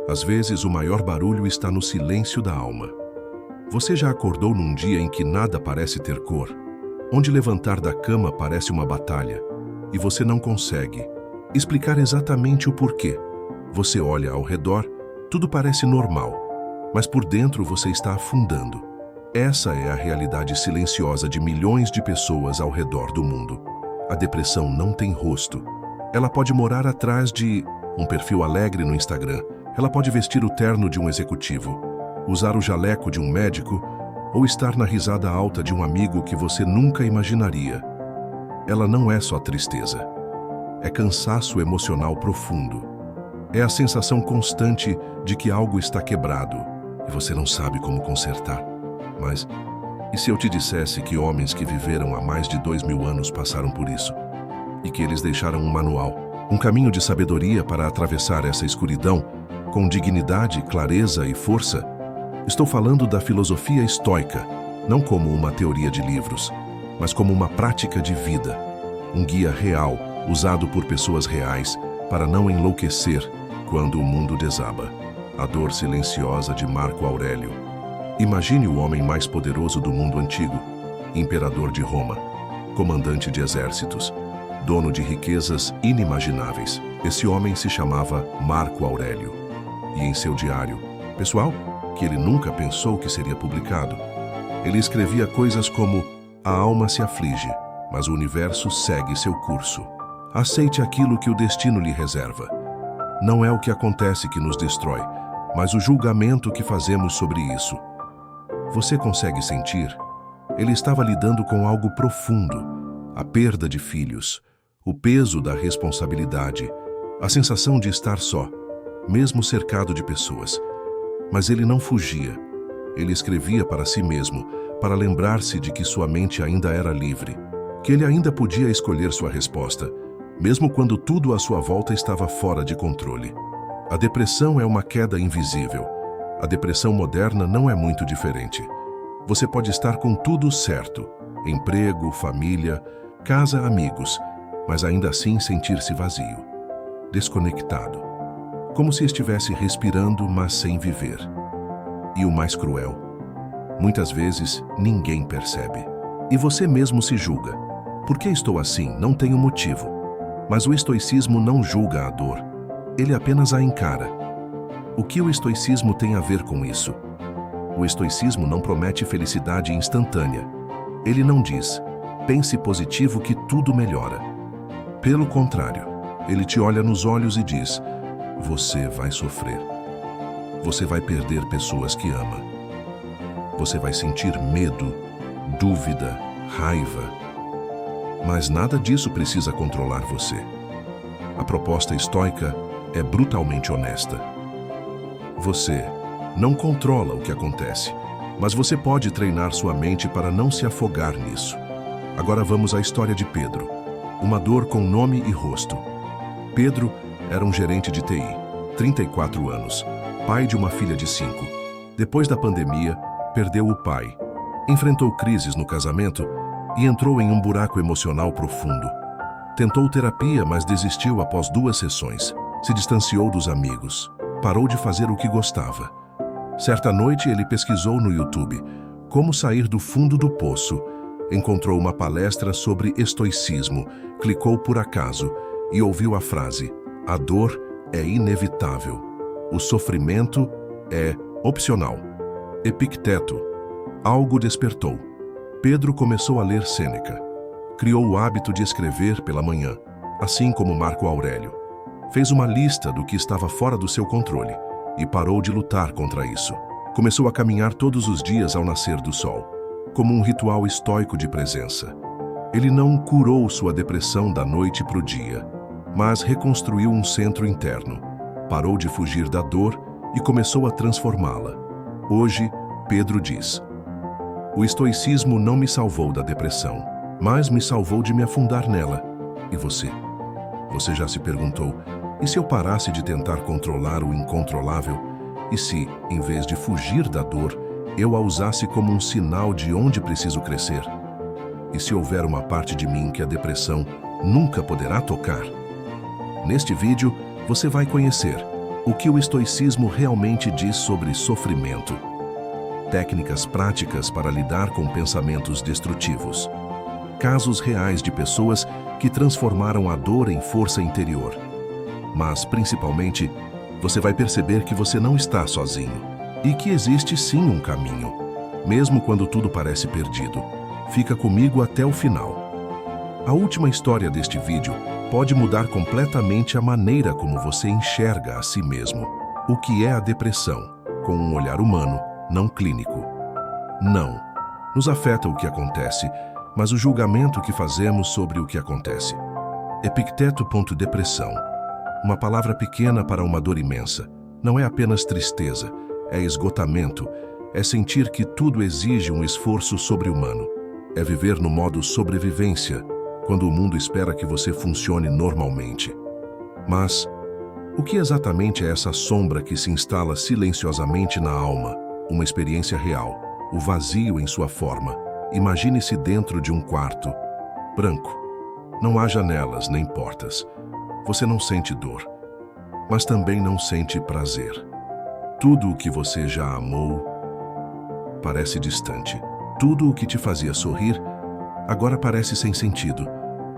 Às vezes, o maior barulho está no silêncio da alma. Você já acordou num dia em que nada parece ter cor, onde levantar da cama parece uma batalha, e você não consegue explicar exatamente o porquê? Você olha ao redor, tudo parece normal, mas por dentro você está afundando. Essa é a realidade silenciosa de milhões de pessoas ao redor do mundo. A depressão não tem rosto. Ela pode morar atrás de um perfil alegre no Instagram. Ela pode vestir o terno de um executivo, usar o jaleco de um médico ou estar na risada alta de um amigo que você nunca imaginaria. Ela não é só tristeza. É cansaço emocional profundo. É a sensação constante de que algo está quebrado e você não sabe como consertar. Mas, e se eu te dissesse que homens que viveram há mais de 2000 anos passaram por isso? E que eles deixaram um manual, um caminho de sabedoria para atravessar essa escuridão com dignidade, clareza e força? Estou falando da filosofia estoica, não como uma teoria de livros, mas como uma prática de vida, um guia real usado por pessoas reais para não enlouquecer quando o mundo desaba. A dor silenciosa de Marco Aurélio. Imagine o homem mais poderoso do mundo antigo, imperador de Roma, comandante de exércitos, dono de riquezas inimagináveis. Esse homem se chamava Marco Aurélio. E em seu diário pessoal, que ele nunca pensou que seria publicado, ele escrevia coisas como: a alma se aflige, mas o universo segue seu curso. Aceite aquilo que o destino lhe reserva. Não é o que acontece que nos destrói, mas o julgamento que fazemos sobre isso. Você consegue sentir? Ele estava lidando com algo profundo, a perda de filhos, o peso da responsabilidade, a sensação de estar só, mesmo cercado de pessoas. Mas ele não fugia. Ele escrevia para si mesmo, para lembrar-se de que sua mente ainda era livre, que ele ainda podia escolher sua resposta, mesmo quando tudo à sua volta estava fora de controle. A depressão é uma queda invisível. A depressão moderna não é muito diferente. Você pode estar com tudo certo, emprego, família, casa, amigos, mas ainda assim sentir-se vazio, desconectado, como se estivesse respirando, mas sem viver. E o mais cruel, muitas vezes ninguém percebe. E você mesmo se julga. Por que estou assim? Não tenho motivo. Mas o estoicismo não julga a dor. Ele apenas a encara. O que o estoicismo tem a ver com isso? O estoicismo não promete felicidade instantânea. Ele não diz: pense positivo que tudo melhora. Pelo contrário, ele te olha nos olhos e diz: você vai sofrer. Você vai perder pessoas que ama. Você vai sentir medo, dúvida, raiva. Mas nada disso precisa controlar você. A proposta estoica é brutalmente honesta. Você não controla o que acontece, mas você pode treinar sua mente para não se afogar nisso. Agora vamos à história de Pedro, uma dor com nome e rosto. Pedro era um gerente de TI, 34 anos, pai de uma filha de 5. Depois da pandemia, perdeu o pai, enfrentou crises no casamento e entrou em um buraco emocional profundo. Tentou terapia, mas desistiu após 2 sessões. Se distanciou dos amigos. Parou de fazer o que gostava. Certa noite, ele pesquisou no YouTube como sair do fundo do poço. Encontrou uma palestra sobre estoicismo, clicou por acaso e ouviu a frase: a dor é inevitável. O sofrimento é opcional. Epicteto. Algo despertou. Pedro começou a ler Sêneca. Criou o hábito de escrever pela manhã, assim como Marco Aurélio. Fez uma lista do que estava fora do seu controle e parou de lutar contra isso. Começou a caminhar todos os dias ao nascer do sol, como um ritual estoico de presença. Ele não curou sua depressão da noite para o dia, mas reconstruiu um centro interno. Parou de fugir da dor e começou a transformá-la. Hoje, Pedro diz: o estoicismo não me salvou da depressão, mas me salvou de me afundar nela. E você? Você já se perguntou: e se eu parasse de tentar controlar o incontrolável? E se, em vez de fugir da dor, eu a usasse como um sinal de onde preciso crescer? E se houver uma parte de mim que a depressão nunca poderá tocar? Neste vídeo, você vai conhecer O que o estoicismo realmente diz sobre sofrimento? Técnicas práticas para lidar com pensamentos destrutivos. Casos reais de pessoas que transformaram a dor em força interior. Mas, principalmente, você vai perceber que você não está sozinho e que existe sim um caminho, mesmo quando tudo parece perdido. Fica comigo até o final. A última história deste vídeo pode mudar completamente a maneira como você enxerga a si mesmo. O que é a depressão, com um olhar humano, não clínico. Não nos afeta o que acontece, mas o julgamento que fazemos sobre o que acontece. Epicteto. Depressão. Uma palavra pequena para uma dor imensa. Não é apenas tristeza, é esgotamento, é sentir que tudo exige um esforço sobre-humano. É viver no modo sobrevivência, quando o mundo espera que você funcione normalmente. Mas, o que exatamente é essa sombra que se instala silenciosamente na alma? Uma experiência real, o vazio em sua forma. Imagine-se dentro de um quarto, branco. Não há janelas nem portas. Você não sente dor, mas também não sente prazer. Tudo o que você já amou parece distante. Tudo o que te fazia sorrir agora parece sem sentido.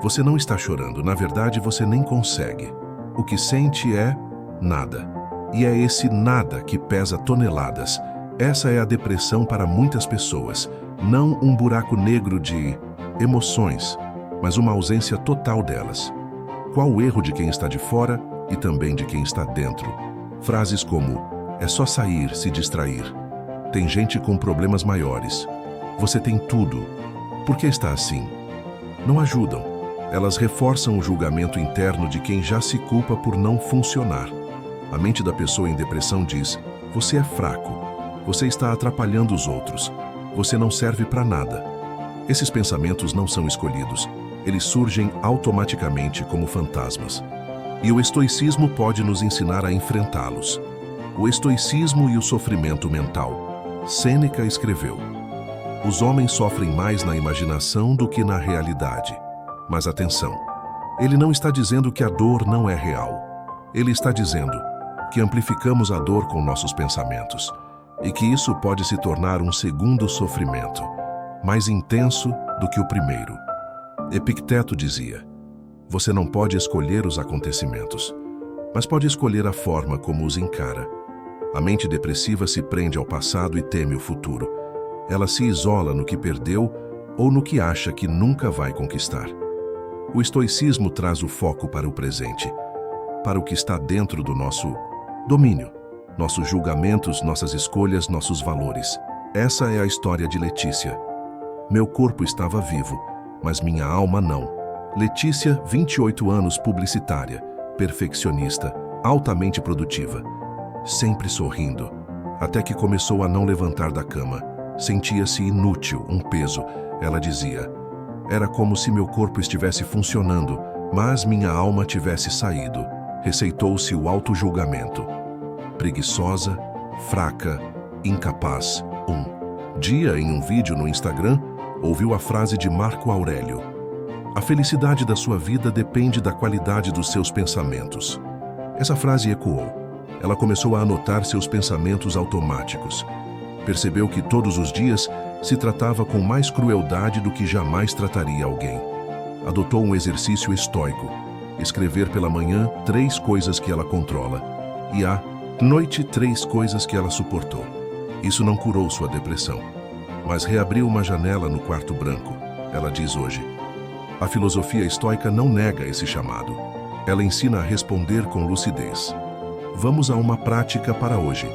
Você não está chorando, na verdade você nem consegue. O que sente é nada. E é esse nada que pesa toneladas. Essa é a depressão para muitas pessoas. Não um buraco negro de emoções, mas uma ausência total delas. Qual o erro de quem está de fora e também de quem está dentro? Frases como, é só sair, se distrair. Tem gente com problemas maiores. Você tem tudo. Por que está assim? Não ajudam. Elas reforçam o julgamento interno de quem já se culpa por não funcionar. A mente da pessoa em depressão diz, você é fraco. Você está atrapalhando os outros. Você não serve para nada. Esses pensamentos não são escolhidos. Eles surgem automaticamente como fantasmas. E o estoicismo pode nos ensinar a enfrentá-los. O estoicismo e o sofrimento mental. Sêneca escreveu: os homens sofrem mais na imaginação do que na realidade. Mas atenção, ele não está dizendo que a dor não é real. Ele está dizendo que amplificamos a dor com nossos pensamentos e que isso pode se tornar um segundo sofrimento, mais intenso do que o primeiro. Epicteto dizia: você não pode escolher os acontecimentos, mas pode escolher a forma como os encara. A mente depressiva se prende ao passado e teme o futuro. Ela se isola no que perdeu ou no que acha que nunca vai conquistar. O estoicismo traz o foco para o presente, para o que está dentro do nosso domínio, nossos julgamentos, nossas escolhas, nossos valores. Essa é a história de Letícia. Meu corpo estava vivo, mas minha alma não. Letícia, 28 anos, publicitária, perfeccionista, altamente produtiva, sempre sorrindo, até que começou a não levantar da cama. Sentia-se inútil, um peso. Ela dizia: era como se meu corpo estivesse funcionando, mas minha alma tivesse saído. Receitou-se o auto-julgamento. Preguiçosa, fraca, incapaz. Um dia, em um vídeo no Instagram, ouviu a frase de Marco Aurélio: a felicidade da sua vida depende da qualidade dos seus pensamentos. Essa frase ecoou. Ela começou a anotar seus pensamentos automáticos. Percebeu que todos os dias se tratava com mais crueldade do que jamais trataria alguém. Adotou um exercício estoico: escrever pela manhã 3 coisas que ela controla e à noite 3 coisas que ela suportou. Isso não curou sua depressão, mas reabriu uma janela no quarto branco. Ela diz hoje: a filosofia estoica não nega esse chamado. Ela ensina a responder com lucidez. Vamos a uma prática para hoje.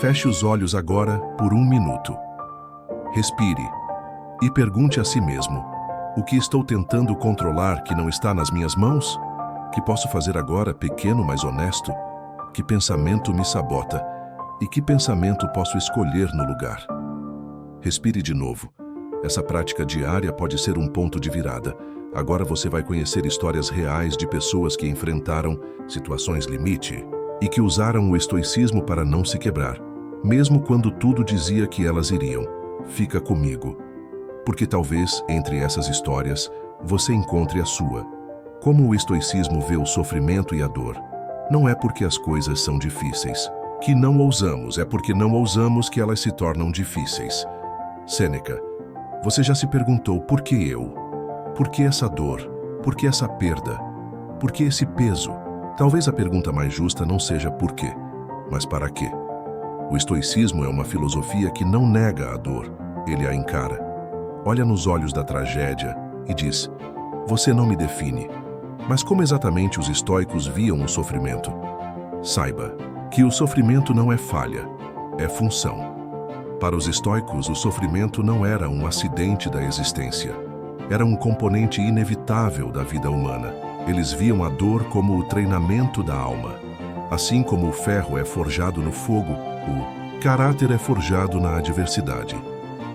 Feche os olhos agora por 1 minuto. Respire e pergunte a si mesmo: o que estou tentando controlar que não está nas minhas mãos? Que posso fazer agora, pequeno, mas honesto? Que pensamento me sabota? E que pensamento posso escolher no lugar? Respire de novo. Essa prática diária pode ser um ponto de virada. Agora você vai conhecer histórias reais de pessoas que enfrentaram situações limite e que usaram o estoicismo para não se quebrar, mesmo quando tudo dizia que elas iriam. Fica comigo, porque talvez, entre essas histórias, você encontre a sua. Como o estoicismo vê o sofrimento e a dor. não é porque as coisas são difíceis. Que não ousamos, é porque não ousamos que elas se tornam difíceis. Sêneca, você já se perguntou por que eu? Por que essa dor? Por que essa perda? Por que esse peso? Talvez a pergunta mais justa não seja por quê, mas para quê. O estoicismo é uma filosofia que não nega a dor, ele a encara. Olha nos olhos da tragédia e diz: você não me define. Mas como exatamente os estoicos viam o sofrimento? Saiba que o sofrimento não é falha, é função. Para os estoicos, o sofrimento não era um acidente da existência. Era um componente inevitável da vida humana. Eles viam a dor como o treinamento da alma. Assim como o ferro é forjado no fogo, o caráter é forjado na adversidade.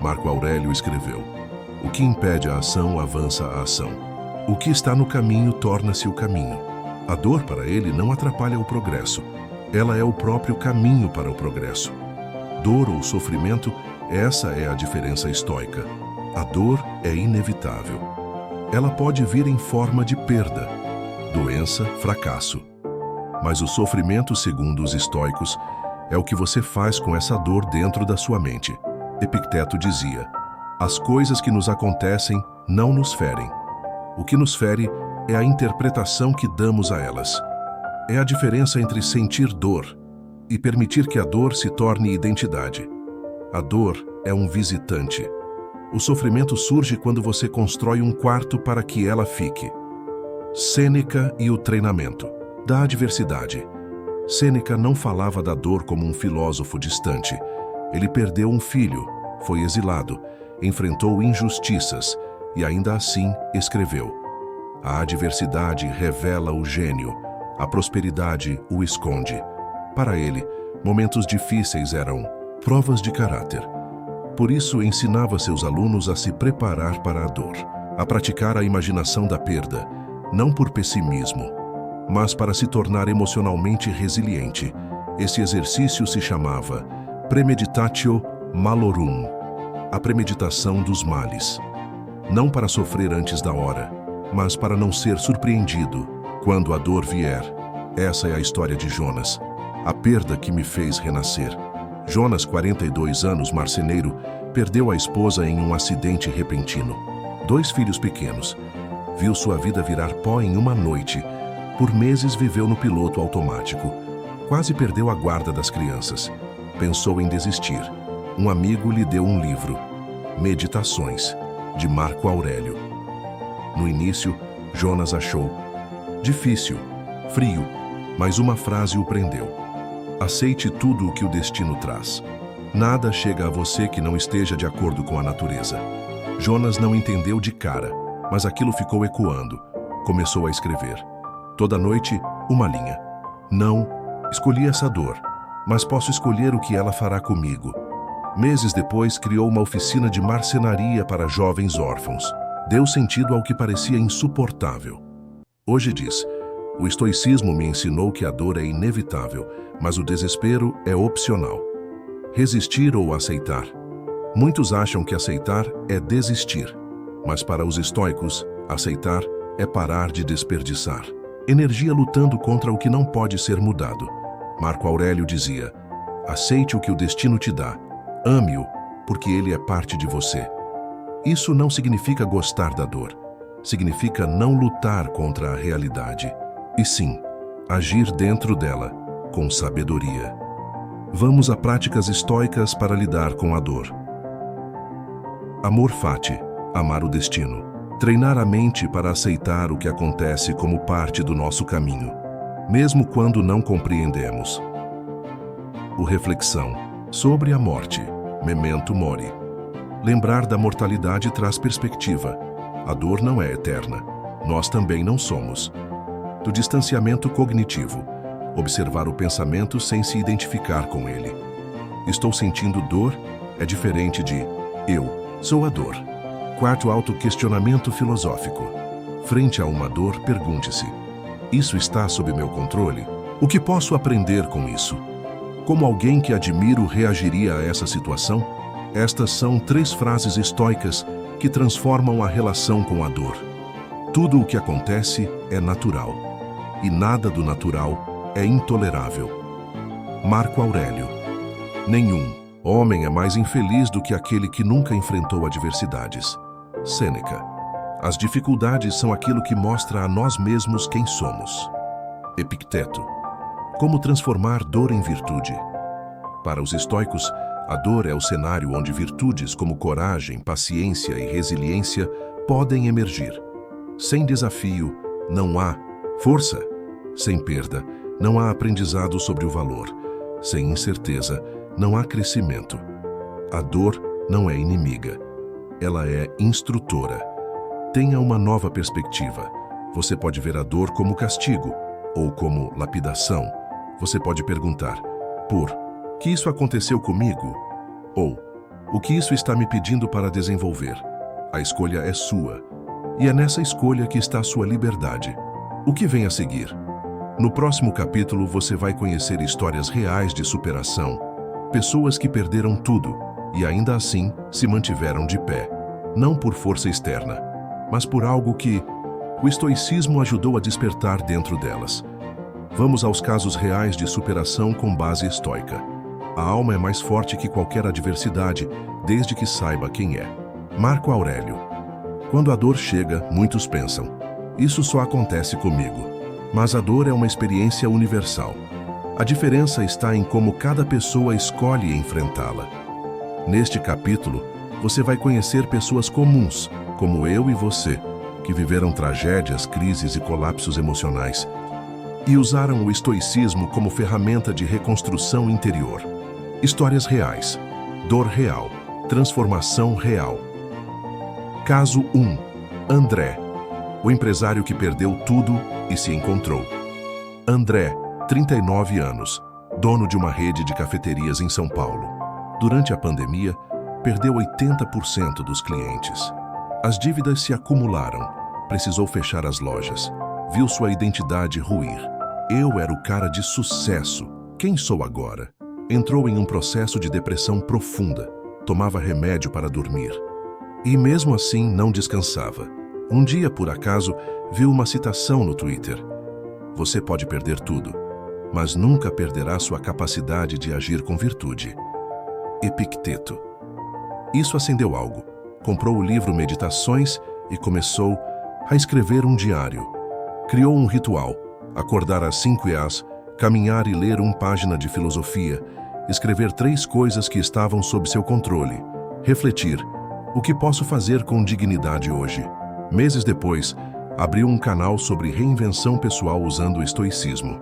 Marco Aurélio escreveu: o que impede a ação avança a ação. O que está no caminho torna-se o caminho. A dor para ele não atrapalha o progresso. Ela é o próprio caminho para o progresso. Dor ou sofrimento, essa é a diferença estoica. A dor é inevitável. Ela pode vir em forma de perda, doença, fracasso. Mas o sofrimento, segundo os estoicos, é o que você faz com essa dor dentro da sua mente. Epicteto dizia: as coisas que nos acontecem não nos ferem. O que nos fere é a interpretação que damos a elas. É a diferença entre sentir dor e permitir que a dor se torne identidade. A dor é um visitante. O sofrimento surge quando você constrói um quarto para que ela fique. Sêneca e o treinamento. Da adversidade. Sêneca não falava da dor como um filósofo distante. Ele perdeu um filho, foi exilado, enfrentou injustiças e ainda assim escreveu: a adversidade revela o gênio, a prosperidade o esconde. Para ele, momentos difíceis eram provas de caráter. Por isso, ensinava seus alunos a se preparar para a dor, a praticar a imaginação da perda, não por pessimismo, mas para se tornar emocionalmente resiliente. Esse exercício se chamava Premeditatio Malorum, a premeditação dos males. Não para sofrer antes da hora, mas para não ser surpreendido quando a dor vier. Essa é a história de Jonas, a perda que me fez renascer. Jonas, 42 anos, marceneiro, perdeu a esposa em um acidente repentino. 2 filhos pequenos. Viu sua vida virar pó em uma noite. Por meses viveu no piloto automático. Quase perdeu a guarda das crianças. Pensou em desistir. Um amigo lhe deu um livro, Meditações, de Marco Aurélio. No início, Jonas achou difícil, frio, mas uma frase o prendeu: aceite tudo o que o destino traz. Nada chega a você que não esteja de acordo com a natureza. Jonas não entendeu de cara, mas aquilo ficou ecoando. Começou a escrever. Toda noite, uma linha. Não, escolhi essa dor, mas posso escolher o que ela fará comigo. Meses depois, criou uma oficina de marcenaria para jovens órfãos. Deu sentido ao que parecia insuportável. Hoje diz: o estoicismo me ensinou que a dor é inevitável, mas o desespero é opcional. Resistir ou aceitar? Muitos acham que aceitar é desistir, mas para os estoicos, aceitar é parar de desperdiçar energia lutando contra o que não pode ser mudado. Marco Aurélio dizia: aceite o que o destino te dá, ame-o, porque ele é parte de você. Isso não significa gostar da dor, significa não lutar contra a realidade, e sim, agir dentro dela, com sabedoria. Vamos a práticas estoicas para lidar com a dor. Amor fati, amar o destino. Treinar a mente para aceitar o que acontece como parte do nosso caminho, mesmo quando não compreendemos. O reflexão sobre a morte, memento mori. Lembrar da mortalidade traz perspectiva. A dor não é eterna. Nós também não somos. Do distanciamento cognitivo. Observar o pensamento sem se identificar com ele. Estou sentindo dor é diferente de eu sou a dor. Quarto autoquestionamento filosófico. Frente a uma dor, pergunte-se: isso está sob meu controle? O que posso aprender com isso? Como alguém que admiro reagiria a essa situação? Estas são 3 frases estoicas que transformam a relação com a dor. Tudo o que acontece é natural, e nada do natural é intolerável. Marco Aurélio. Nenhum homem é mais infeliz do que aquele que nunca enfrentou adversidades. Sêneca. As dificuldades são aquilo que mostra a nós mesmos quem somos. Epicteto. Como transformar dor em virtude? Para os estoicos, a dor é o cenário onde virtudes como coragem, paciência e resiliência podem emergir. Sem desafio, não há força. Sem perda, não há aprendizado sobre o valor. Sem incerteza, não há crescimento. A dor não é inimiga. Ela é instrutora. Tenha uma nova perspectiva. Você pode ver a dor como castigo ou como lapidação. Você pode perguntar, por que isso aconteceu comigo? Ou, o que isso está me pedindo para desenvolver? A escolha é sua. E é nessa escolha que está a sua liberdade. O que vem a seguir? No próximo capítulo você vai conhecer histórias reais de superação. Pessoas que perderam tudo e ainda assim se mantiveram de pé. Não por força externa, mas por algo que o estoicismo ajudou a despertar dentro delas. Vamos aos casos reais de superação com base estoica. A alma é mais forte que qualquer adversidade, desde que saiba quem é. Marco Aurélio. Quando a dor chega, muitos pensam, isso só acontece comigo. Mas a dor é uma experiência universal. A diferença está em como cada pessoa escolhe enfrentá-la. Neste capítulo, você vai conhecer pessoas comuns, como eu e você, que viveram tragédias, crises e colapsos emocionais, e usaram o estoicismo como ferramenta de reconstrução interior. Histórias reais, dor real, transformação real. Caso 1. André, o empresário que perdeu tudo e se encontrou. André, 39 anos, dono de uma rede de cafeterias em São Paulo. Durante a pandemia, perdeu 80% dos clientes. As dívidas se acumularam, precisou fechar as lojas, viu sua identidade ruir. Eu era o cara de sucesso, quem sou agora? Entrou em um processo de depressão profunda, tomava remédio para dormir. E mesmo assim não descansava. Um dia, por acaso, viu uma citação no Twitter. Você pode perder tudo, mas nunca perderá sua capacidade de agir com virtude. Epicteto. Isso acendeu algo. Comprou o livro Meditações e começou a escrever um diário. Criou um ritual, acordar às 5 caminhar e ler uma página de filosofia, escrever 3 coisas que estavam sob seu controle, refletir, o que posso fazer com dignidade hoje? Meses depois, abriu um canal sobre reinvenção pessoal usando o estoicismo.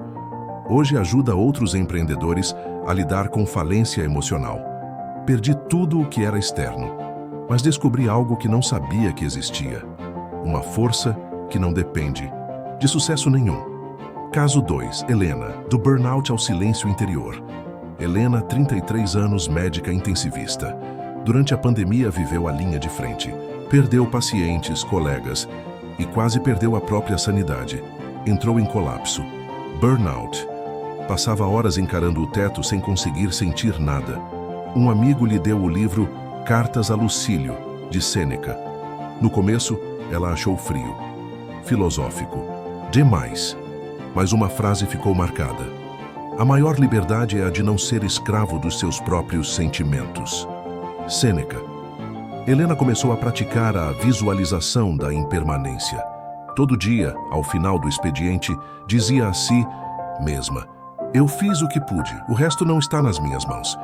Hoje ajuda outros empreendedores a lidar com falência emocional. Perdi tudo o que era externo, mas descobri algo que não sabia que existia. Uma força que não depende de sucesso nenhum. Caso 2. Helena, do burnout ao silêncio interior. Helena, 33 anos, médica intensivista. Durante a pandemia viveu a linha de frente. Perdeu pacientes, colegas e quase perdeu a própria sanidade. Entrou em colapso. Burnout. Passava horas encarando o teto sem conseguir sentir nada. Um amigo lhe deu o livro Cartas a Lucílio, de Sêneca. No começo, ela achou frio, filosófico, demais. Mas uma frase ficou marcada. A maior liberdade é a de não ser escravo dos seus próprios sentimentos. Sêneca. Helena começou a praticar a visualização da impermanência. Todo dia, ao final do expediente, dizia a si mesma: eu fiz o que pude, o resto não está nas minhas mãos.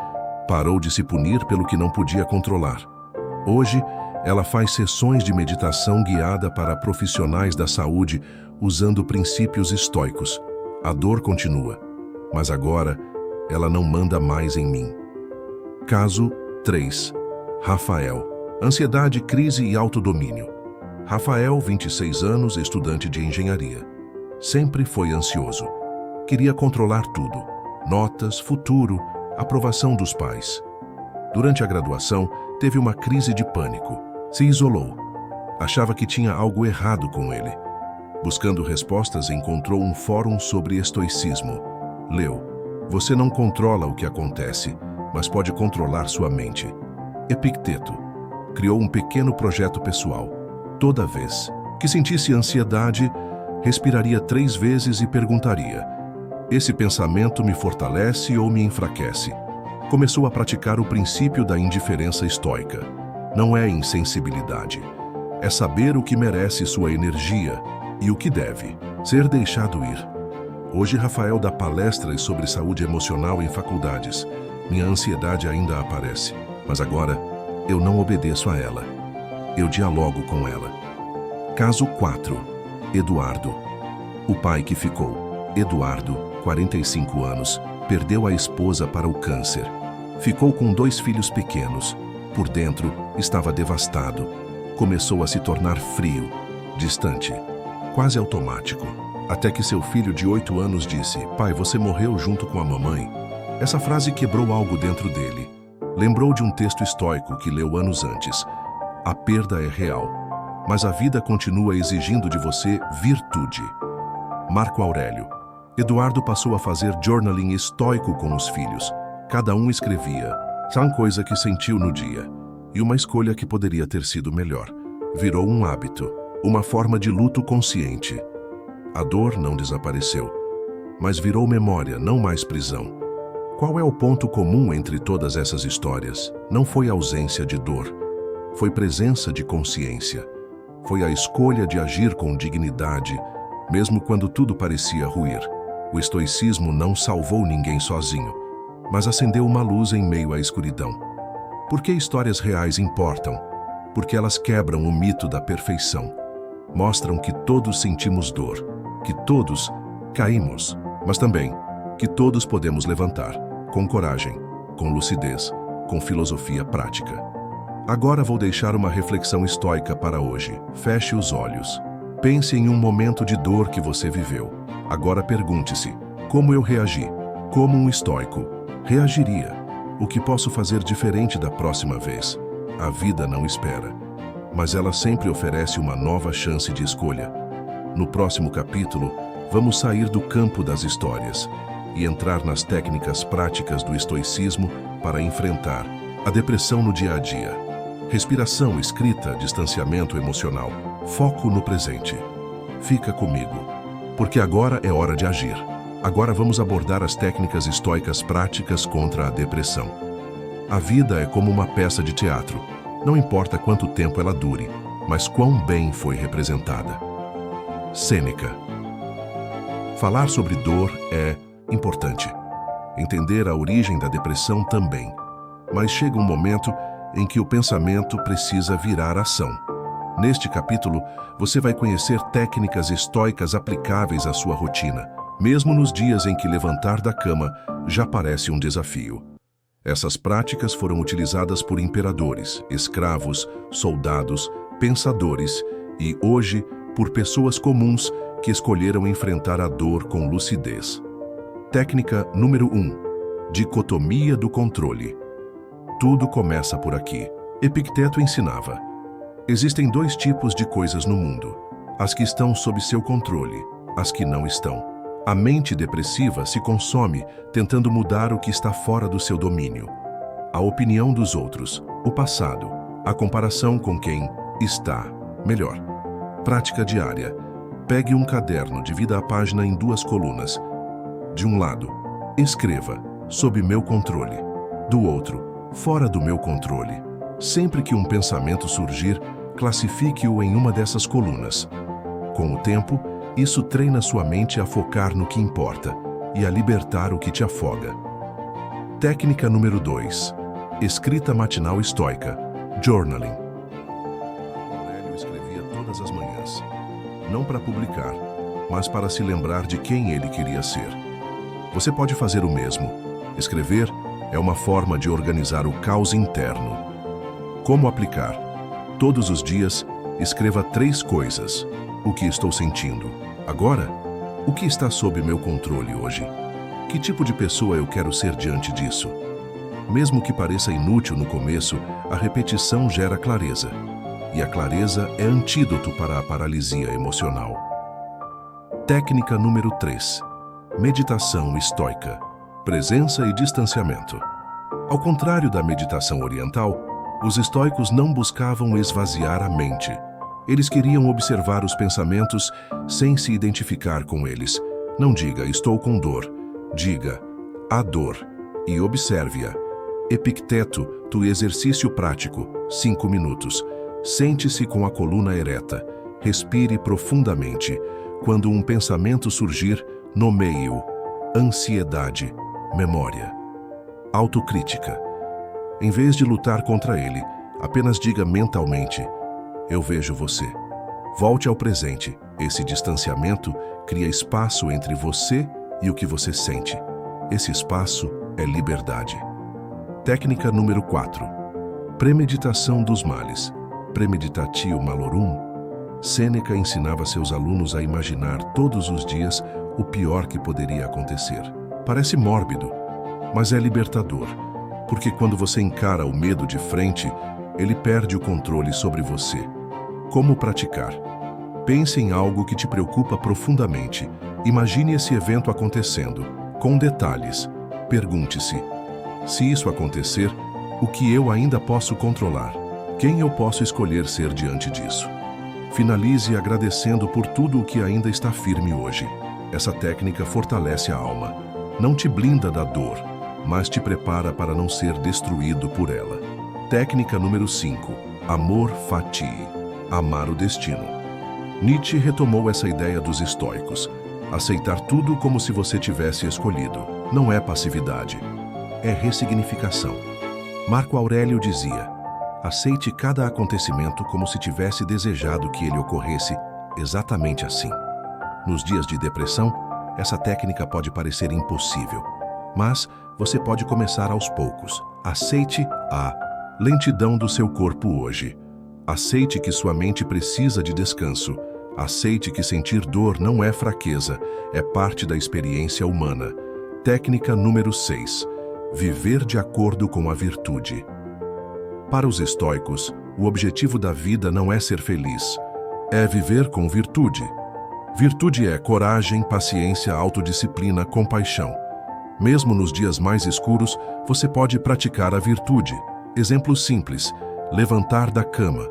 Parou de se punir pelo que não podia controlar. Hoje, ela faz sessões de meditação guiada para profissionais da saúde usando princípios estoicos. A dor continua, mas agora ela não manda mais em mim. Caso 3. Rafael. Ansiedade, crise e autodomínio. Rafael, 26 anos, estudante de engenharia. Sempre foi ansioso. Queria controlar tudo. Notas, futuro, aprovação dos pais. Durante a graduação, teve uma crise de pânico. Se isolou. Achava que tinha algo errado com ele. Buscando respostas, encontrou um fórum sobre estoicismo. Leu: você não controla o que acontece, mas pode controlar sua mente. Epicteto. Criou um pequeno projeto pessoal. Toda vez que sentisse ansiedade, respiraria 3 vezes e perguntaria: Esse pensamento me fortalece ou me enfraquece. Começou a praticar o princípio da indiferença estoica. Não é insensibilidade. É saber o que merece sua energia e o que deve ser deixado ir. Hoje, Rafael dá palestras sobre saúde emocional em faculdades. Minha ansiedade ainda aparece, mas agora eu não obedeço a ela. Eu dialogo com ela. Caso 4. Eduardo. O pai que ficou. Eduardo, 45 anos, perdeu a esposa para o câncer. Ficou com 2 filhos pequenos. Por dentro, estava devastado. Começou a se tornar frio, distante, quase automático. Até que seu filho de 8 anos disse: "Pai, você morreu junto com a mamãe." Essa frase quebrou algo dentro dele. Lembrou de um texto estoico que leu anos antes. A perda é real, mas a vida continua exigindo de você virtude. Marco Aurélio. Eduardo passou a fazer journaling estoico com os filhos. Cada um escrevia uma coisa que sentiu no dia e uma escolha que poderia ter sido melhor. Virou um hábito, uma forma de luto consciente. A dor não desapareceu, mas virou memória, não mais prisão. Qual é o ponto comum entre todas essas histórias? Não foi ausência de dor, foi presença de consciência. Foi a escolha de agir com dignidade, mesmo quando tudo parecia ruir. O estoicismo não salvou ninguém sozinho, mas acendeu uma luz em meio à escuridão. Por que histórias reais importam? Porque elas quebram o mito da perfeição. Mostram que todos sentimos dor, que todos caímos, mas também que todos podemos levantar, com coragem, com lucidez, com filosofia prática. Agora vou deixar uma reflexão estoica para hoje. Feche os olhos. Pense em um momento de dor que você viveu. Agora pergunte-se: como eu reagi? Como um estoico reagiria? O que posso fazer diferente da próxima vez? A vida não espera, mas ela sempre oferece uma nova chance de escolha. No próximo capítulo, vamos sair do campo das histórias e entrar nas técnicas práticas do estoicismo para enfrentar a depressão no dia a dia. Respiração, escrita, distanciamento emocional, foco no presente. Fica comigo, porque agora é hora de agir. Agora vamos abordar as técnicas estoicas práticas contra a depressão. A vida é como uma peça de teatro. Não importa quanto tempo ela dure, mas quão bem foi representada. Sêneca. Falar sobre dor é importante. Entender a origem da depressão também. Mas chega um momento em que o pensamento precisa virar ação. Neste capítulo, você vai conhecer técnicas estoicas aplicáveis à sua rotina, mesmo nos dias em que levantar da cama já parece um desafio. Essas práticas foram utilizadas por imperadores, escravos, soldados, pensadores e, hoje, por pessoas comuns que escolheram enfrentar a dor com lucidez. Técnica número 1. Dicotomia do controle. Tudo começa por aqui. Epicteto ensinava: existem 2 tipos de coisas no mundo: as que estão sob seu controle, as que não estão. A mente depressiva se consome tentando mudar o que está fora do seu domínio. A opinião dos outros, o passado, a comparação com quem está melhor. Prática diária. Pegue um caderno, divida a página em 2 colunas. De um lado, escreva: sob meu controle. Do outro, fora do meu controle. Sempre que um pensamento surgir, classifique-o em uma dessas colunas. Com o tempo, isso treina sua mente a focar no que importa e a libertar o que te afoga. Técnica número 2. Escrita matinal estoica. Journaling. Aurélio escrevia todas as manhãs. Não para publicar, mas para se lembrar de quem ele queria ser. Você pode fazer o mesmo. Escrever é uma forma de organizar o caos interno. Como aplicar? Todos os dias, escreva 3 coisas. O que estou sentindo agora? O que está sob meu controle hoje? Que tipo de pessoa eu quero ser diante disso? Mesmo que pareça inútil no começo, a repetição gera clareza. E a clareza é antídoto para a paralisia emocional. Técnica número 3. Meditação estoica. Presença e distanciamento. Ao contrário da meditação oriental, os estoicos não buscavam esvaziar a mente. Eles queriam observar os pensamentos sem se identificar com eles. Não diga: estou com dor. Diga, a dor, e observe-a. Epicteto, do exercício prático, 5 minutos. Sente-se com a coluna ereta. Respire profundamente. Quando um pensamento surgir, nomeie-o. Ansiedade, memória. Autocrítica. Em vez de lutar contra ele, apenas diga mentalmente: eu vejo você. Volte ao presente. Esse distanciamento cria espaço entre você e o que você sente. Esse espaço é liberdade. Técnica número 4. Premeditação dos males. Premeditatio malorum. Sêneca ensinava seus alunos a imaginar todos os dias o pior que poderia acontecer. Parece mórbido, mas é libertador, porque quando você encara o medo de frente, ele perde o controle sobre você. Como praticar? Pense em algo que te preocupa profundamente. Imagine esse evento acontecendo, com detalhes. Pergunte-se: se isso acontecer, o que eu ainda posso controlar? Quem eu posso escolher ser diante disso? Finalize agradecendo por tudo o que ainda está firme hoje. Essa técnica fortalece a alma. Não te blinda da dor, mas te prepara para não ser destruído por ela. Técnica número 5. Amor fati. Amar o destino. Nietzsche retomou essa ideia dos estoicos. Aceitar tudo como se você tivesse escolhido. Não é passividade, é ressignificação. Marco Aurélio dizia: aceite cada acontecimento como se tivesse desejado que ele ocorresse exatamente assim. Nos dias de depressão, essa técnica pode parecer impossível, mas você pode começar aos poucos. Aceite a lentidão do seu corpo hoje. Aceite que sua mente precisa de descanso. Aceite que sentir dor não é fraqueza, é parte da experiência humana. Técnica número 6. Viver de acordo com a virtude. Para os estoicos, o objetivo da vida não é ser feliz, é viver com virtude. Virtude é coragem, paciência, autodisciplina, compaixão. Mesmo nos dias mais escuros, você pode praticar a virtude. Exemplos simples: levantar da cama,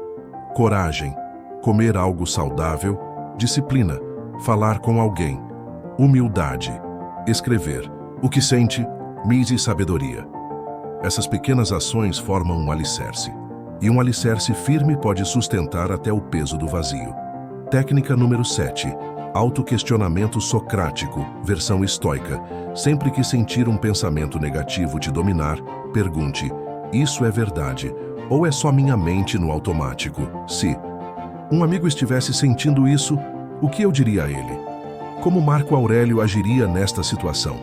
coragem, comer algo saudável, disciplina, falar com alguém, humildade, escrever, o que sente, mise sabedoria. Essas pequenas ações formam um alicerce, e um alicerce firme pode sustentar até o peso do vazio. Técnica número 7. Autoquestionamento socrático, versão estoica. Sempre que sentir um pensamento negativo te dominar, pergunte: isso é verdade, ou é só minha mente no automático? Se um amigo estivesse sentindo isso, o que eu diria a ele? Como Marco Aurélio agiria nesta situação?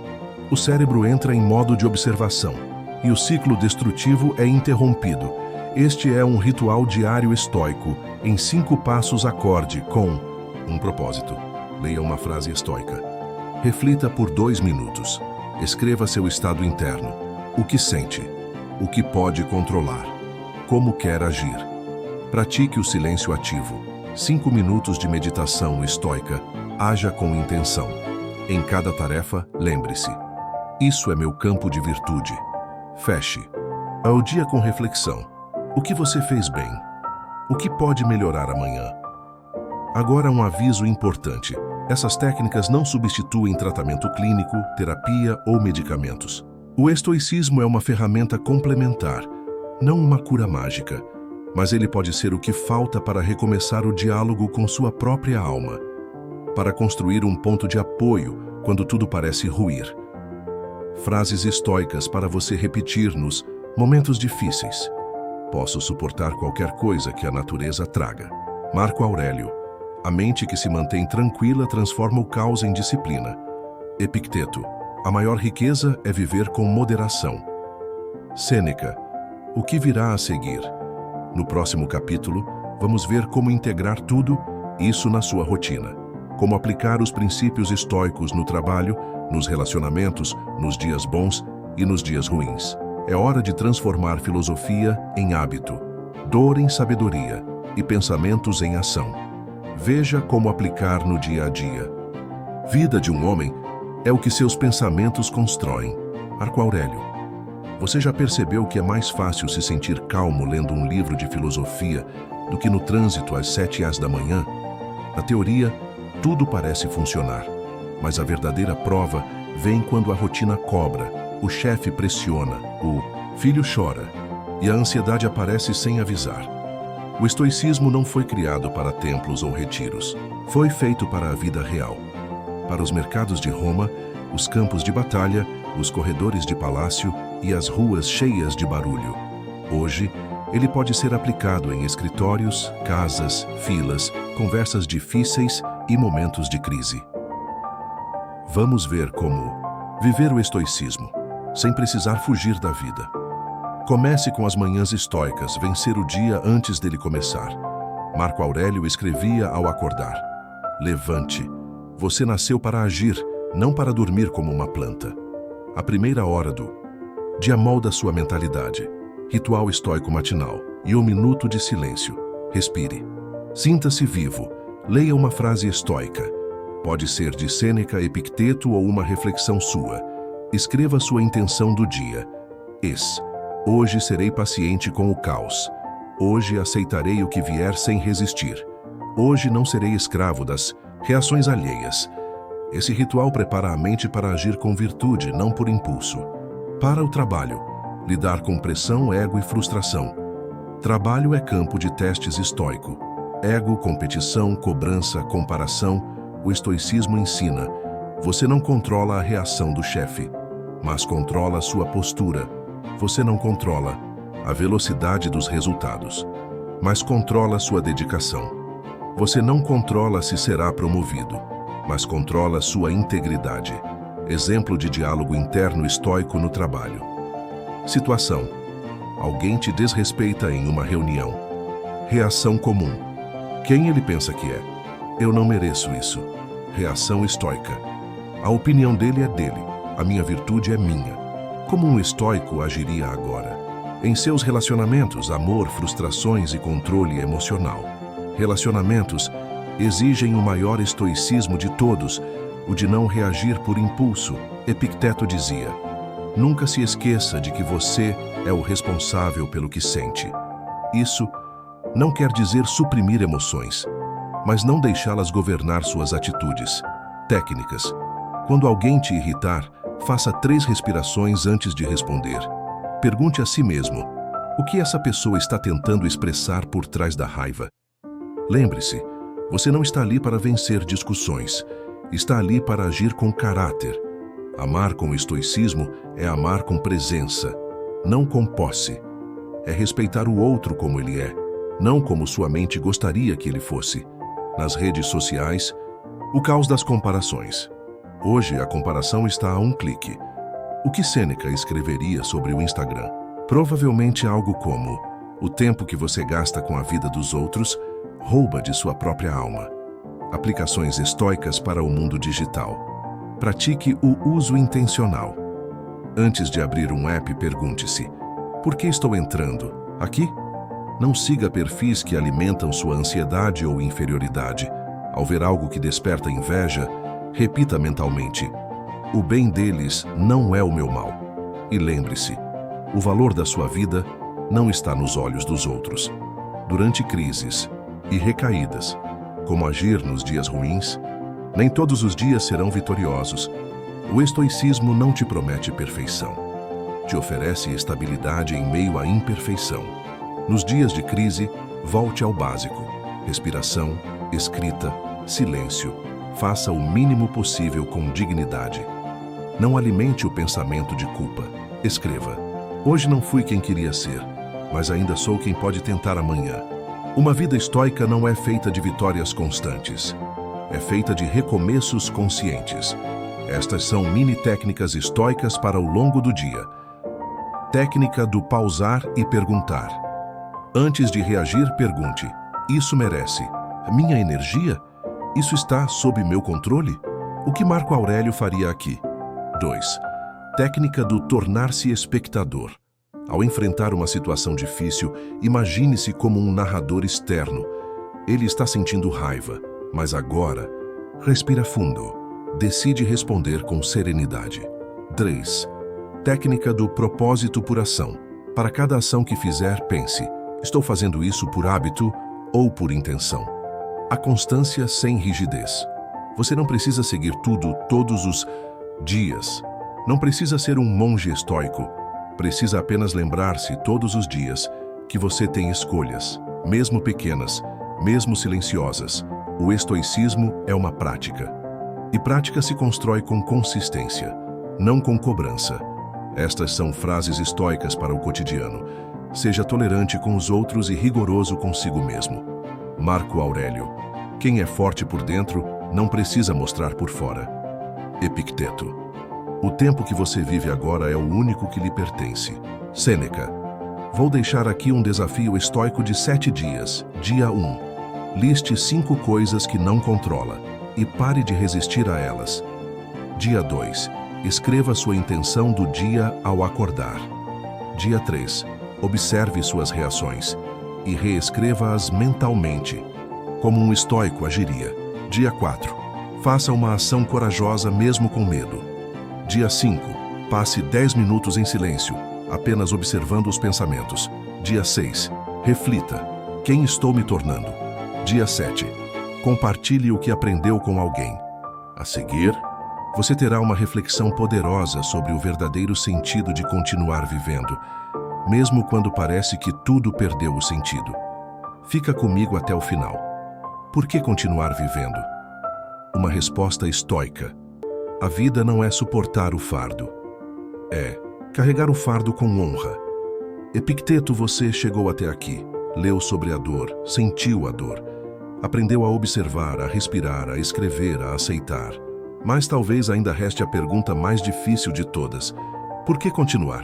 O cérebro entra em modo de observação, e o ciclo destrutivo é interrompido. Este é um ritual diário estoico, em 5 passos acorde, com um propósito. Leia uma frase estoica. Reflita por 2 minutos. Escreva seu estado interno. O que sente? O que pode controlar? Como quer agir? Pratique o silêncio ativo. 5 minutos de meditação estoica. Haja com intenção. Em cada tarefa, lembre-se: isso é meu campo de virtude. Feche. Ao dia com reflexão. O que você fez bem? O que pode melhorar amanhã? Agora um aviso importante. Essas técnicas não substituem tratamento clínico, terapia ou medicamentos. O estoicismo é uma ferramenta complementar, não uma cura mágica, mas ele pode ser o que falta para recomeçar o diálogo com sua própria alma, para construir um ponto de apoio quando tudo parece ruir. Frases estoicas para você repetir nos momentos difíceis. Posso suportar qualquer coisa que a natureza traga. Marco Aurélio. A mente que se mantém tranquila transforma o caos em disciplina. Epicteto. A maior riqueza é viver com moderação. Sêneca. O que virá a seguir? No próximo capítulo, vamos ver como integrar tudo isso na sua rotina. Como aplicar os princípios estoicos no trabalho, nos relacionamentos, nos dias bons e nos dias ruins. É hora de transformar filosofia em hábito, dor em sabedoria e pensamentos em ação. Veja como aplicar no dia a dia. Vida de um homem é o que seus pensamentos constroem. Marco Aurélio. Você já percebeu que é mais fácil se sentir calmo lendo um livro de filosofia do que no trânsito às 7h da manhã? Na teoria, tudo parece funcionar, mas a verdadeira prova vem quando a rotina cobra, o chefe pressiona, o filho chora e a ansiedade aparece sem avisar. O estoicismo não foi criado para templos ou retiros. Foi feito para a vida real. Para os mercados de Roma, os campos de batalha, os corredores de palácio e as ruas cheias de barulho. Hoje, ele pode ser aplicado em escritórios, casas, filas, conversas difíceis e momentos de crise. Vamos ver como viver o estoicismo, sem precisar fugir da vida. Comece com as manhãs estoicas, vencer o dia antes dele começar. Marco Aurélio escrevia ao acordar: levante, você nasceu para agir, não para dormir como uma planta. A primeira hora do dia molda sua mentalidade. Ritual estoico matinal e um minuto de silêncio. Respire. Sinta-se vivo. Leia uma frase estoica. Pode ser de Sêneca, Epicteto ou uma reflexão sua. Escreva sua intenção do dia. Hoje serei paciente com o caos. Hoje aceitarei o que vier sem resistir. Hoje não serei escravo das reações alheias. Esse ritual prepara a mente para agir com virtude, não por impulso. Para o trabalho, lidar com pressão, ego e frustração. Trabalho é campo de testes estoico. Ego, competição, cobrança, comparação. O estoicismo ensina: você não controla a reação do chefe, mas controla a sua postura. Você não controla a velocidade dos resultados, mas controla sua dedicação. Você não controla se será promovido, mas controla sua integridade. Exemplo de diálogo interno estoico no trabalho. Situação: alguém te desrespeita em uma reunião. Reação comum: quem ele pensa que é? Eu não mereço isso. Reação estoica: a opinião dele é dele, a minha virtude é minha. Como um estoico agiria agora? Em seus relacionamentos, amor, frustrações e controle emocional. Relacionamentos exigem o maior estoicismo de todos, o de não reagir por impulso. Epicteto dizia: nunca se esqueça de que você é o responsável pelo que sente. Isso não quer dizer suprimir emoções, mas não deixá-las governar suas atitudes. Técnicas: quando alguém te irritar, faça 3 respirações antes de responder. Pergunte a si mesmo: o que essa pessoa está tentando expressar por trás da raiva? Lembre-se, você não está ali para vencer discussões, está ali para agir com caráter. Amar com estoicismo é amar com presença, não com posse. É respeitar o outro como ele é, não como sua mente gostaria que ele fosse. Nas redes sociais, o caos das comparações. Hoje, a comparação está a um clique. O que Sêneca escreveria sobre o Instagram? Provavelmente algo como: o tempo que você gasta com a vida dos outros rouba de sua própria alma. Aplicações estoicas para o mundo digital. Pratique o uso intencional. Antes de abrir um app, pergunte-se: por que estou entrando aqui? Não siga perfis que alimentam sua ansiedade ou inferioridade. Ao ver algo que desperta inveja, repita mentalmente: o bem deles não é o meu mal. E lembre-se, o valor da sua vida não está nos olhos dos outros. Durante crises e recaídas, como agir nos dias ruins, nem todos os dias serão vitoriosos. O estoicismo não te promete perfeição. Te oferece estabilidade em meio à imperfeição. Nos dias de crise, volte ao básico: respiração, escrita, silêncio. Faça o mínimo possível com dignidade. Não alimente o pensamento de culpa. Escreva: hoje não fui quem queria ser, mas ainda sou quem pode tentar amanhã. Uma vida estoica não é feita de vitórias constantes. É feita de recomeços conscientes. Estas são mini técnicas estoicas para o longo do dia. Técnica do pausar e perguntar. Antes de reagir, pergunte: isso merece minha energia? Isso está sob meu controle? O que Marco Aurélio faria aqui? 2. Técnica do tornar-se espectador. Ao enfrentar uma situação difícil, imagine-se como um narrador externo. Ele está sentindo raiva, mas agora, respira fundo. Decide responder com serenidade. 3. Técnica do propósito por ação. Para cada ação que fizer, pense: estou fazendo isso por hábito ou por intenção? A constância sem rigidez. Você não precisa seguir tudo, todos os Dias. Não precisa ser um monge estoico. Precisa apenas lembrar-se todos os dias que você tem escolhas, mesmo pequenas, mesmo silenciosas. O estoicismo é uma prática. E prática se constrói com consistência, não com cobrança. Estas são frases estoicas para o cotidiano. Seja tolerante com os outros e rigoroso consigo mesmo. Marco Aurélio. Quem é forte por dentro não precisa mostrar por fora. Epicteto. O tempo que você vive agora é o único que lhe pertence. Sêneca. Vou deixar aqui um desafio estoico de 7 dias. Dia 1. Liste 5 coisas que não controla e pare de resistir a elas. Dia 2. Escreva sua intenção do dia ao acordar. Dia 3. Observe suas reações e reescreva-as mentalmente, como um estoico agiria. Dia 4. Faça uma ação corajosa mesmo com medo. Dia 5. Passe 10 minutos em silêncio, apenas observando os pensamentos. Dia 6. Reflita. Quem estou me tornando? Dia 7. Compartilhe o que aprendeu com alguém. A seguir, você terá uma reflexão poderosa sobre o verdadeiro sentido de continuar vivendo, mesmo quando parece que tudo perdeu o sentido. Fica comigo até o final. Por que continuar vivendo? Uma resposta estoica. A vida não é suportar o fardo. É carregar o fardo com honra. Epicteto, você chegou até aqui, leu sobre a dor, sentiu a dor, aprendeu a observar, a respirar, a escrever, a aceitar. Mas talvez ainda reste a pergunta mais difícil de todas. Por que continuar?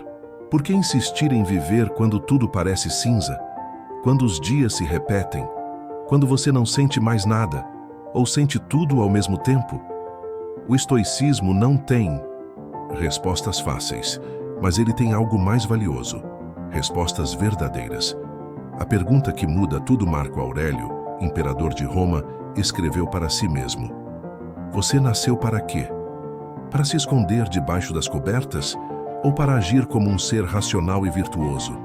Por que insistir em viver quando tudo parece cinza? Quando os dias se repetem? Quando você não sente mais nada? Ou sente tudo ao mesmo tempo? O estoicismo não tem respostas fáceis, mas ele tem algo mais valioso: respostas verdadeiras. A pergunta que muda tudo. Marco Aurélio, imperador de Roma, escreveu para si mesmo: você nasceu para quê? Para se esconder debaixo das cobertas ou para agir como um ser racional e virtuoso?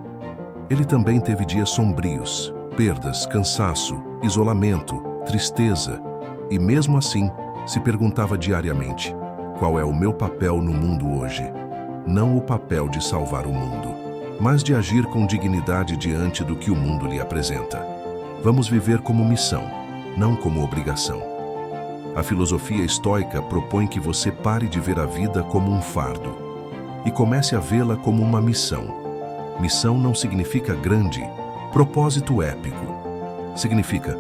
Ele também teve dias sombrios, perdas, cansaço, isolamento, tristeza, e mesmo assim se perguntava diariamente: qual é o meu papel no mundo hoje? Não o papel de salvar o mundo, mas de agir com dignidade diante do que o mundo lhe apresenta. Vamos viver como missão, não como obrigação. A filosofia estoica propõe que você pare de ver a vida como um fardo e comece a vê-la como uma missão. Missão não significa grande, propósito épico. Significa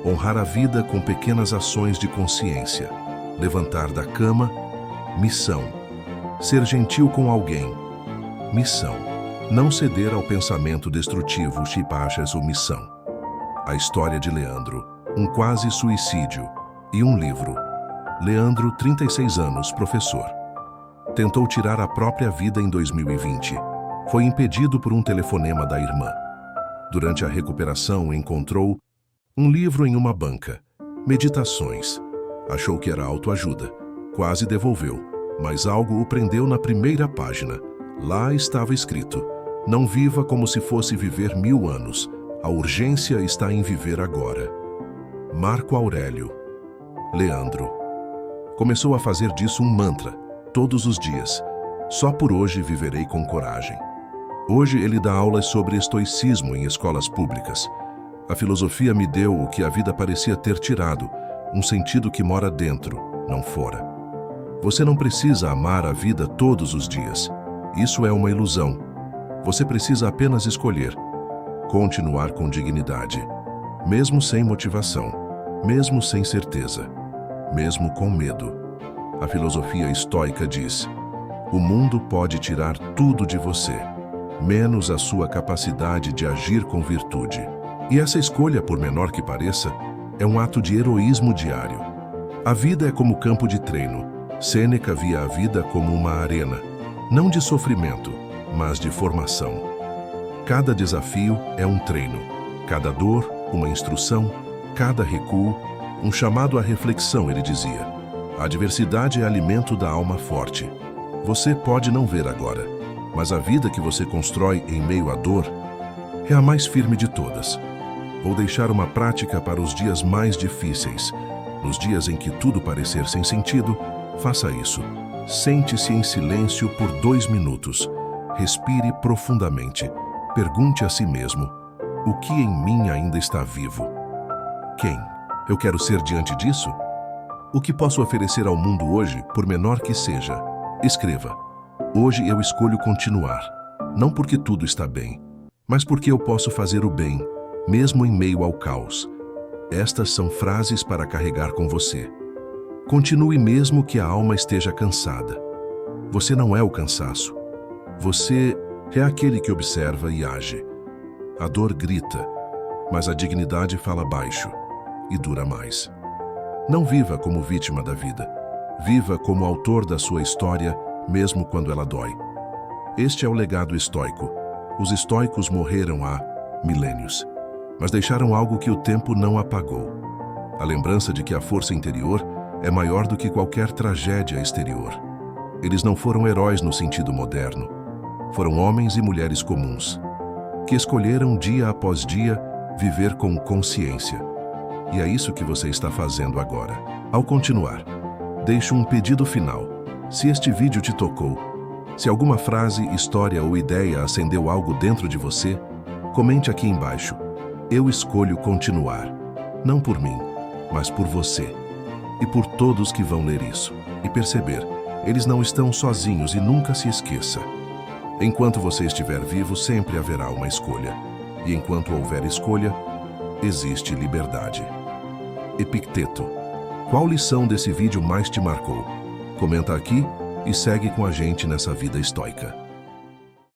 honrar a vida com pequenas ações de consciência. Levantar da cama, missão. Ser gentil com alguém, missão. Não ceder ao pensamento destrutivo, Chipachas, ou missão. A história de Leandro, um quase suicídio, e um livro. Leandro, 36 anos, professor. Tentou tirar a própria vida em 2020. Foi impedido por um telefonema da irmã. Durante a recuperação, encontrou um livro em uma banca. Meditações. Achou que era autoajuda. Quase devolveu, mas algo o prendeu na primeira página. Lá estava escrito: não viva como se fosse viver 1000 anos. A urgência está em viver agora. Marco Aurélio. Leandro. Começou a fazer disso um mantra, todos os dias. Só por hoje viverei com coragem. Hoje ele dá aulas sobre estoicismo em escolas públicas. A filosofia me deu o que a vida parecia ter tirado, um sentido que mora dentro, não fora. Você não precisa amar a vida todos os dias. Isso é uma ilusão. Você precisa apenas escolher. Continuar com dignidade, mesmo sem motivação, mesmo sem certeza, mesmo com medo. A filosofia estoica diz: o mundo pode tirar tudo de você, menos a sua capacidade de agir com virtude. E essa escolha, por menor que pareça, é um ato de heroísmo diário. A vida é como campo de treino. Sêneca via a vida como uma arena, não de sofrimento, mas de formação. Cada desafio é um treino, cada dor, uma instrução, cada recuo, um chamado à reflexão, ele dizia. A adversidade é alimento da alma forte. Você pode não ver agora, mas a vida que você constrói em meio à dor é a mais firme de todas. Vou deixar uma prática para os dias mais difíceis. Nos dias em que tudo parecer sem sentido, faça isso. Sente-se em silêncio por 2 minutos. Respire profundamente. Pergunte a si mesmo: o que em mim ainda está vivo? Quem eu quero ser diante disso? O que posso oferecer ao mundo hoje, por menor que seja? Escreva: hoje eu escolho continuar, não porque tudo está bem, mas porque eu posso fazer o bem, mesmo em meio ao caos. Estas são frases para carregar com você. Continue mesmo que a alma esteja cansada. Você não é o cansaço. Você é aquele que observa e age. A dor grita, mas a dignidade fala baixo e dura mais. Não viva como vítima da vida. Viva como autor da sua história, mesmo quando ela dói. Este é o legado estoico. Os estoicos morreram há milênios, mas deixaram algo que o tempo não apagou. A lembrança de que a força interior é maior do que qualquer tragédia exterior. Eles não foram heróis no sentido moderno. Foram homens e mulheres comuns, que escolheram dia após dia viver com consciência. E é isso que você está fazendo agora. Ao continuar, deixo um pedido final. Se este vídeo te tocou, se alguma frase, história ou ideia acendeu algo dentro de você, comente aqui embaixo. Eu escolho continuar, não por mim, mas por você. E por todos que vão ler isso e perceber, eles não estão sozinhos e nunca se esqueça. Enquanto você estiver vivo, sempre haverá uma escolha. E enquanto houver escolha, existe liberdade. Epicteto. Qual lição desse vídeo mais te marcou? Comenta aqui e segue com a gente nessa vida estoica.